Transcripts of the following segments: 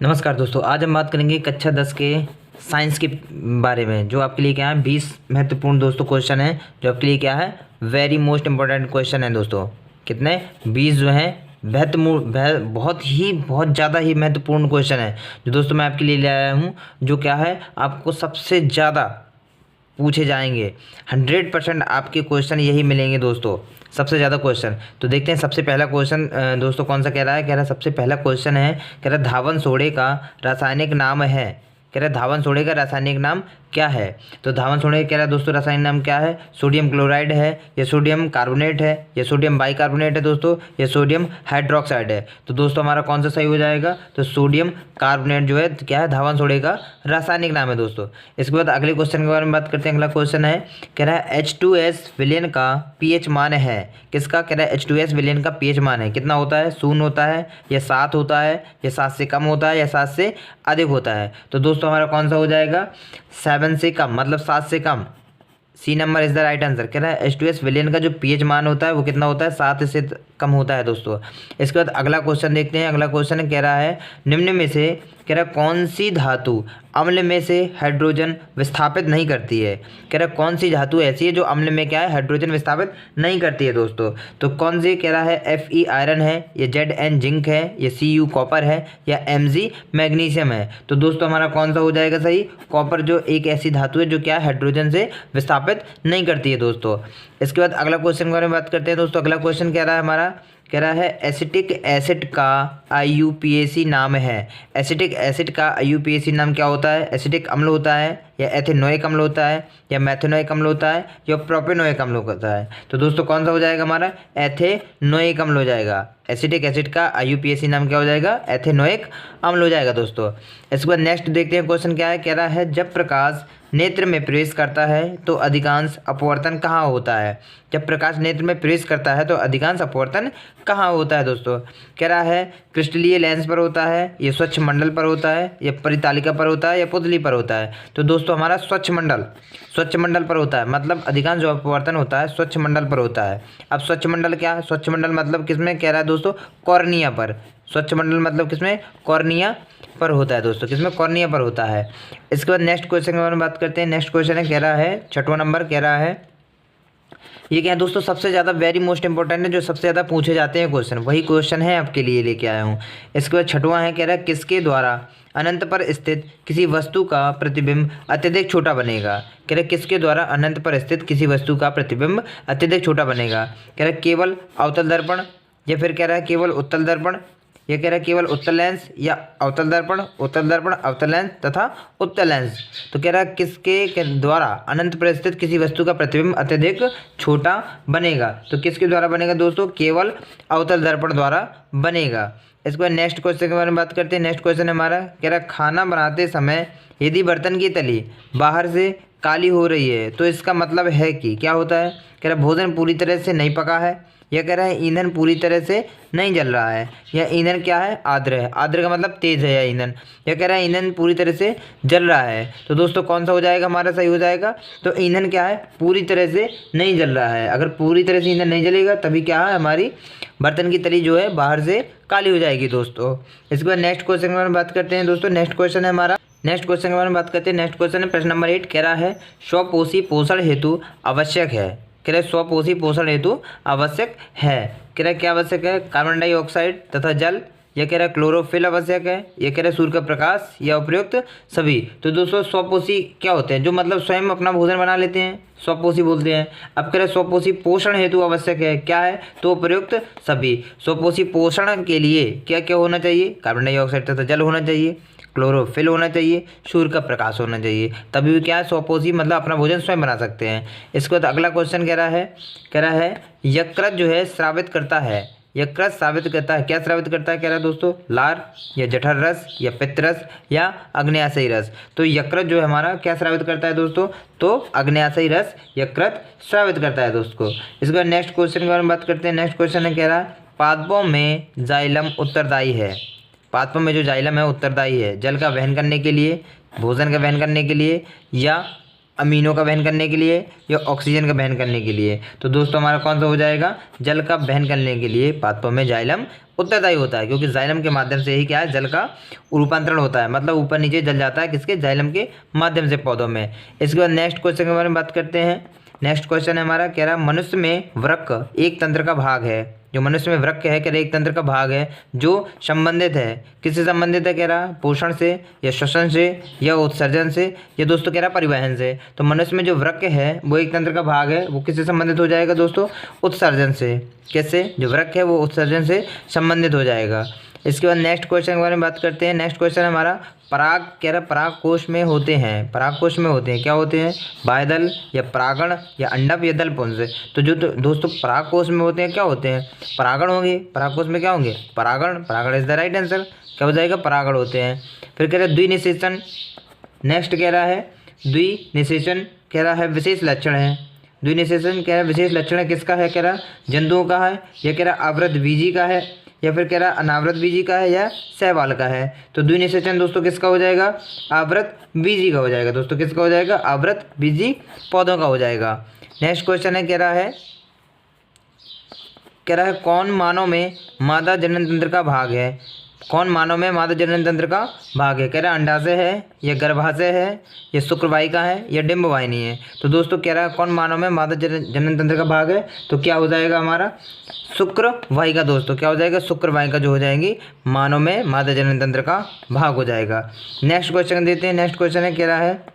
नमस्कार दोस्तों, आज हम बात करेंगे कक्षा 10 के साइंस के बारे में। जो आपके लिए क्या है 20 महत्वपूर्ण दोस्तों क्वेश्चन है, जो आपके लिए क्या है वेरी मोस्ट इंपॉर्टेंट क्वेश्चन है दोस्तों। कितने 20 जो हैं बहुत ज़्यादा ही महत्वपूर्ण क्वेश्चन है जो दोस्तों मैं आपके लिए ले आया हूँ, जो क्या है आपको सबसे ज़्यादा पूछे जाएंगे। 100% आपके क्वेश्चन यही मिलेंगे दोस्तों, सबसे ज़्यादा क्वेश्चन। तो देखते हैं सबसे पहला क्वेश्चन दोस्तों कौन सा कह रहा है। कह रहा है सबसे पहला क्वेश्चन है, कह रहा है धावन सोडे का रासायनिक नाम है। कह रहा है धावन सोडे का रासायनिक नाम क्या है। तो धावन सोडे कह रहा है दोस्तों रासायनिक नाम क्या है। सोडियम क्लोराइड है, या सोडियम कार्बोनेट है, या सोडियम बाइकार्बोनेट है दोस्तों, या सोडियम हाइड्रोक्साइड है। तो दोस्तों हमारा कौन सा सही हो जाएगा। तो सोडियम कार्बोनेट जो है क्या है धावन सोडे का रासायनिक नाम है दोस्तों। इसके बाद अगले क्वेश्चन के बारे में बात करते हैं। अगला क्वेश्चन है, कह रहा है H2S विलयन का पीएच मान है। किसका। कह रहा है H2S विलयन का पीएच मान है कितना होता है। 0 होता है, या 7 होता है, या 7 से कम होता है, या 7 से अधिक होता है। तो दोस्तों हमारा कौन सा हो जाएगा 7 से कम, मतलब 7 से कम। C number is the right answer. कह रहा है H2S विलयन का जो पीएच मान होता है वो कितना होता है 7 से कम होता है दोस्तों। इसके बाद अगला क्वेश्चन देखते हैं। अगला क्वेश्चन कह रहा है निम्न में से कह रहा है कौन सी धातु अम्ल में से हाइड्रोजन विस्थापित नहीं करती है। कह रहा है कौन सी धातु ऐसी है जो अम्ल में क्या है हाइड्रोजन विस्थापित नहीं करती है दोस्तों। तो कौन सी। कह रहा है Fe आयरन है, या Zn जिंक है, या Cu कॉपर है, या Mg मैग्नीशियम है। तो दोस्तों हमारा कौन सा हो जाएगा सही। कॉपर जो एक ऐसी धातु है जो क्या है हाइड्रोजन से विस्थापित नहीं करती है दोस्तों। इसके बाद अगला क्वेश्चन के बारे में बात करते हैं दोस्तों। अगला क्वेश्चन कह रहा है हमारा, कह रहा है एसिटिक एसिड का IUPAC नाम है। एसिटिक एसिड का IUPAC नाम क्या होता है। एसिटिक अम्ल होता है, या एथेनोइक अम्ल होता है, या मैथेनोइक अम्ल होता है, या प्रोपेनोइक अम्ल होता है। तो दोस्तों कौन सा हो जाएगा हमारा एथेनोइक अम्ल हो जाएगा। एसिटिक एसिड का IUPAC नाम क्या हो जाएगा एथेनोइक अम्ल हो जाएगा दोस्तों। इसके बाद नेक्स्ट देखते हैं क्वेश्चन क्या है। कह रहा है जब प्रकाश नेत्र में प्रवेश करता है तो अधिकांश अपवर्तन कहाँ होता है। जब प्रकाश नेत्र में प्रवेश करता है तो अधिकांश अपवर्तन कहाँ होता है दोस्तों। कह रहा है क्रिस्टलीय लेंस पर होता है, या स्वच्छ मंडल पर होता है, या परितालिका पर होता है, या पुतली पर होता है। तो दोस्तों हमारा स्वच्छ मंडल पर होता है, मतलब अधिकांश जो अपवर्तन होता है स्वच्छ मंडल पर होता है। अब स्वच्छ मंडल क्या है। स्वच्छ मंडल मतलब किसमें। कह रहा है दोस्तों कॉर्निया पर। स्वच्छ मंडल मतलब किसमें कॉर्निया पर होता है दोस्तों, किसमें कॉर्निया पर होता है। इसके बाद नेक्स्ट क्वेश्चन के बारे में बात करते हैं। नेक्स्ट क्वेश्चन है, कह रहा है 6वां नंबर। कह रहा है ये क्या है दोस्तों सबसे ज़्यादा वेरी मोस्ट इंपॉर्टेंट है, जो सबसे ज़्यादा पूछे जाते हैं क्वेश्चन, वही क्वेश्चन है आपके लिए लेके आया हूँ। इसके बाद 6वां है, कह रहा है किसके द्वारा अनंत पर स्थित किसी वस्तु का प्रतिबिंब अत्यधिक छोटा बनेगा। कह रहे किसके द्वारा अनंत पर स्थित किसी वस्तु का प्रतिबिंब अत्यधिक छोटा बनेगा। कह रहे केवल अवतल दर्पण, या फिर कह रहा है केवल उत्तल दर्पण, ये कह रहा है केवल उत्तल लेंस, या अवतल दर्पण, अवतल लेंस तथा उत्तल लेंस। तो कह रहा है किसके द्वारा अनंत पर स्थित किसी वस्तु का प्रतिबिंब अत्यधिक छोटा बनेगा। तो किसके द्वारा बनेगा दोस्तों केवल अवतल दर्पण द्वारा बनेगा। इसके बाद नेक्स्ट क्वेश्चन के बारे में बात करते हैं। नेक्स्ट क्वेश्चन है हमारा, कह रहा है खाना बनाते समय यदि बर्तन की तली बाहर से काली हो रही है तो इसका मतलब है कि क्या होता है। कह रहा है भोजन पूरी तरह से नहीं पका है, यह कह रहा है ईंधन पूरी तरह से नहीं जल रहा है, या ईंधन क्या है आर्द्र है। आर्द्र का मतलब तेज है, या ईंधन। यह कह रहा है ईंधन पूरी तरह से जल रहा है। तो दोस्तों कौन सा हो जाएगा हमारा सही हो जाएगा। तो ईंधन क्या है पूरी तरह से नहीं जल रहा है। अगर पूरी तरह से ईंधन नहीं जलेगा तभी क्या है हमारी बर्तन की तली जो है बाहर से काली हो जाएगी दोस्तों। इसके बाद नेक्स्ट क्वेश्चन के बारे में बात करते हैं दोस्तों। नेक्स्ट क्वेश्चन है हमारा, नेक्स्ट क्वेश्चन के बारे में बात करते हैं। नेक्स्ट क्वेश्चन है प्रश्न नंबर 8। कह रहा है स्वपोषी पोषण हेतु आवश्यक है। कह रहा है स्वपोषी पोषण हेतु आवश्यक है। कह रहा है क्या आवश्यक है। कार्बन डाइऑक्साइड तथा जल, यह कह रहा है क्लोरोफिल आवश्यक है, यह कह रहा है सूर्य का प्रकाश, या उपयुक्त सभी। तो दोस्तों स्वपोषी क्या होते हैं, जो मतलब स्वयं अपना भोजन बना लेते हैं, स्वपोषी बोलते हैं। अब कह रहे स्वपोषी पोषण हेतु आवश्यक है, क्या है तो उपयुक्त सभी। स्वपोषी पोषण के लिए क्या क्या होना चाहिए। कार्बन डाइऑक्साइड तथा जल होना चाहिए, क्लोरोफिल होना चाहिए, सूर्य का प्रकाश होना चाहिए, तभी भी क्या है स्वपोषी मतलब अपना भोजन स्वयं बना सकते हैं। इसके बाद अगला क्वेश्चन कह रहा है यकृत जो है स्रावित करता है। यकृत स्रावित करता है, क्या स्रावित करता है। कह रहा है दोस्तों लार, या जठर रस, या पित्त रस, या अग्न्याशयी रस। तो यकृत जो है हमारा क्या स्रावित करता है दोस्तों, तो अग्न्याशयी रस यकृत स्रावित करता है दोस्तों। इसके बाद नेक्स्ट क्वेश्चन के बारे में बात करते हैं। नेक्स्ट क्वेश्चन है, कह रहा है पादपों में जाइलम उत्तरदायी है। पादपों में जो जाइलम है उत्तरदायी है जल का वहन करने के लिए, भोजन का वहन करने के लिए, या अमीनों का वहन करने के लिए, या ऑक्सीजन का वहन करने के लिए। तो दोस्तों हमारा कौन सा हो जाएगा जल का वहन करने के लिए पादपों में जाइलम उत्तरदायी होता है, क्योंकि जाइलम के माध्यम से ही क्या है, जल का रूपांतरण होता है, मतलब ऊपर नीचे जल जाता है किसके, जाइलम के माध्यम से पौधों में। इसके बाद नेक्स्ट क्वेश्चन के बारे में बात करते हैं। नेक्स्ट क्वेश्चन है हमारा, कह रहा मनुष्य में वृक्क एक तंत्र का भाग है। जो मनुष्य में वृक्क है, कह रहा एक तंत्र का भाग है जो संबंधित है, किससे संबंधित है, कह रहा पोषण से या श्वसन से या उत्सर्जन से या दोस्तों कह रहा परिवहन से। तो मनुष्य में जो वृक्क है वो एक तंत्र का भाग है, वो किससे संबंधित हो जाएगा दोस्तों, उत्सर्जन से। कैसे, जो वृक्क है वो उत्सर्जन से संबंधित हो जाएगा। इसके बाद नेक्स्ट क्वेश्चन के बारे में बात करते हैं। नेक्स्ट क्वेश्चन है हमारा, पराग कह रहा पराग कोश में होते हैं, पराग कोश में होते हैं, क्या होते हैं, बाह्यदल या परागण या अंडप या दलपुंज। तो जो दोस्तों पराग कोश में होते हैं क्या होते हैं, परागण होंगे, पराग कोश में क्या होंगे, परागण, परागण इज द राइट आंसर, क्या हो जाएगा, परागण होते हैं। फिर कह रहा है द्विनिषेचन, नेक्स्ट कह रहा है द्विनिषेचन, कह रहा है विशेष लक्षण है। द्विनिषेचन कह रहा है विशेष लक्षण है, किसका है, कह रहा जंतुओं का है, या कह रहा आवृत बीजी का है, या फिर कह रहा अनावृत बीजी का है, या शैवाल का है। तो द्विनिषेचन दोस्तों किसका हो जाएगा, आवृत बीजी का हो जाएगा दोस्तों, किसका हो जाएगा, आवृत बीजी पौधों का हो जाएगा। नेक्स्ट क्वेश्चन है, कह रहा है कौन मानव में मादा जनन तंत्र का भाग है, कौन मानव में मादा जनन तंत्र का भाग है, कह रहा अंडाशय है या गर्भाशय है या शुक्रवाहिका है या डिंबवाहिनी है। तो दोस्तों कह रहा है कौन मानव में मादा जनन तंत्र का भाग है, तो क्या हो जाएगा हमारा शुक्रवाहिका दोस्तों, क्या हो जाएगा, शुक्रवाहिका जो हो जाएंगी मानव में मादा जनन तंत्र का भाग हो जाएगा। नेक्स्ट क्वेश्चन देते हैं। नेक्स्ट क्वेश्चन है, कह रहा है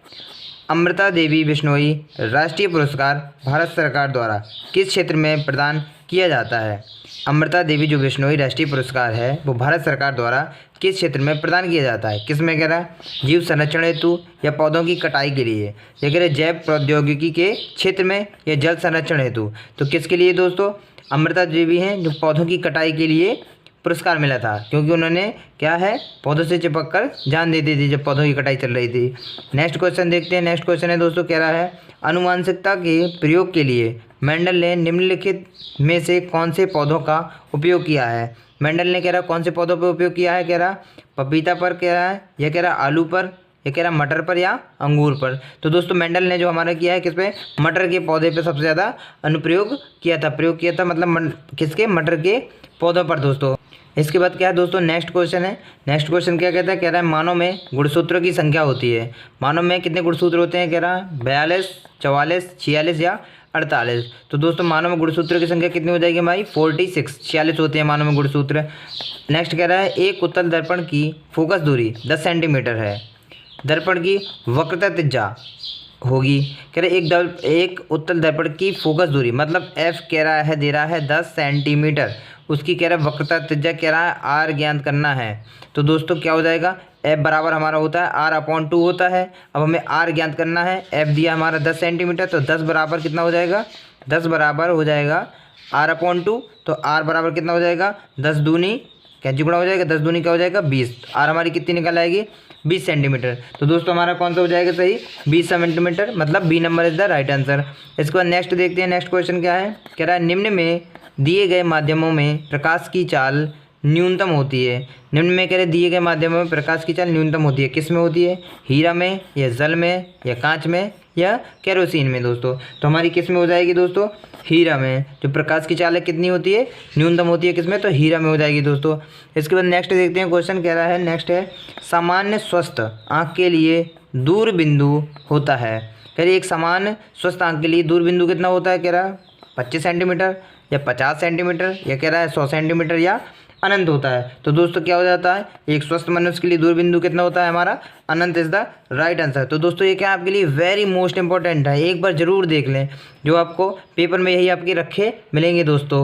अमृता देवी बिश्नोई राष्ट्रीय पुरस्कार भारत सरकार द्वारा किस क्षेत्र में प्रदान किया जाता है। अमृता देवी जो बिश्नोई राष्ट्रीय पुरस्कार है वो भारत सरकार द्वारा किस क्षेत्र में प्रदान किया जाता है, किस में, कह रहा है जीव संरक्षण हेतु या पौधों की कटाई के लिए, या कह रहे जैव प्रौद्योगिकी के क्षेत्र में या जल संरक्षण हेतु। तो किसके लिए दोस्तों, अमृता देवी हैं जो पौधों की कटाई के लिए पुरस्कार मिला था, क्योंकि उन्होंने क्या है पौधों से चिपक कर जान दे दी थी जब पौधों की कटाई चल रही थी। नेक्स्ट क्वेश्चन देखते हैं। नेक्स्ट क्वेश्चन है दोस्तों, कह रहा है आनुवांशिकता के प्रयोग के लिए मेंडल ने निम्नलिखित में से कौन से पौधों का उपयोग किया है। मेंडल ने कह रहा कौन से पौधों पर उपयोग किया है, कह रहा पपीता पर, कह रहा है या कह रहा आलू पर, या कह रहा मटर पर या अंगूर पर। तो दोस्तों मेंडल ने जो हमारा किया है किस पे, मटर के पौधे पे सबसे ज़्यादा अनुप्रयोग किया था, प्रयोग किया था, मतलब किसके, मटर के पौधों पर दोस्तों। इसके बाद क्या है दोस्तों, नेक्स्ट क्वेश्चन है। नेक्स्ट क्वेश्चन क्या कहता है, कह रहा है मानव में गुणसूत्रों की संख्या होती है। मानव में कितने गुणसूत्र होते हैं, कह रहा 42, 44, 46 या 48। तो दोस्तों मानव में गुणसूत्रों की संख्या कितनी हो जाएगी हमारी, 46, 46 होते हैं मानव में गुणसूत्र। नेक्स्ट कह रहा है एक उत्तल दर्पण की फोकस दूरी 10 सेंटीमीटर है, दर्पण की वक्रता त्रिज्या होगी, कह रहे एक उत्तल दर्पण की फोकस दूरी मतलब एफ कह रहा है, दे रहा है 10 सेंटीमीटर, उसकी कह रहा है वक्रता त्रिज्या कह रहा है आर ज्ञात करना है। तो दोस्तों क्या हो जाएगा, एफ बराबर हमारा होता है R/2 होता है। अब हमें आर ज्ञात करना है, एफ दिया हमारा 10 सेंटीमीटर, तो 10 बराबर कितना हो जाएगा, 10 बराबर हो जाएगा R/2। तो आर बराबर कितना हो जाएगा, 10 दूनी कैंची गुणा हो जाएगा, 10 दूनी क्या हो जाएगा 20, आर हमारी कितनी निकल आएगी 20 सेंटीमीटर। तो दोस्तों हमारा कौन सा हो जाएगा सही, 20 सेंटीमीटर, मतलब B number is the right answer. इसके बाद नेक्स्ट देखते हैं। नेक्स्ट क्वेश्चन क्या है, कह रहा है निम्न में दिए गए माध्यमों में प्रकाश की चाल न्यूनतम होती है। निम्न में कह रहे दिए गए माध्यमों में प्रकाश की चाल न्यूनतम होती है, किस में होती है, हीरा में या जल में या कांच में या केरोसिन में दोस्तों। तो हमारी किस में हो जाएगी दोस्तों, हीरा में। जो प्रकाश की चाल है कितनी होती है, न्यूनतम होती है, किसमें, तो हीरा में हो जाएगी दोस्तों। इसके बाद नेक्स्ट देखते हैं क्वेश्चन, कह रहा है नेक्स्ट है सामान्य स्वस्थ आँख के लिए दूर बिंदु होता है। कह रही एक सामान्य स्वस्थ आँख के लिए दूर बिंदु कितना होता है, कह रहा 25 सेंटीमीटर या 50 सेंटीमीटर या कह रहा है 100 सेंटीमीटर या अनंत होता है। तो दोस्तों क्या हो जाता है, एक स्वस्थ मनुष्य के लिए दूर बिंदु कितना होता है हमारा, अनंत इज द राइट आंसर। तो दोस्तों ये क्या आपके लिए वेरी मोस्ट इंपॉर्टेंट है, एक बार जरूर देख लें, जो आपको पेपर में यही आपके रखे मिलेंगे दोस्तों।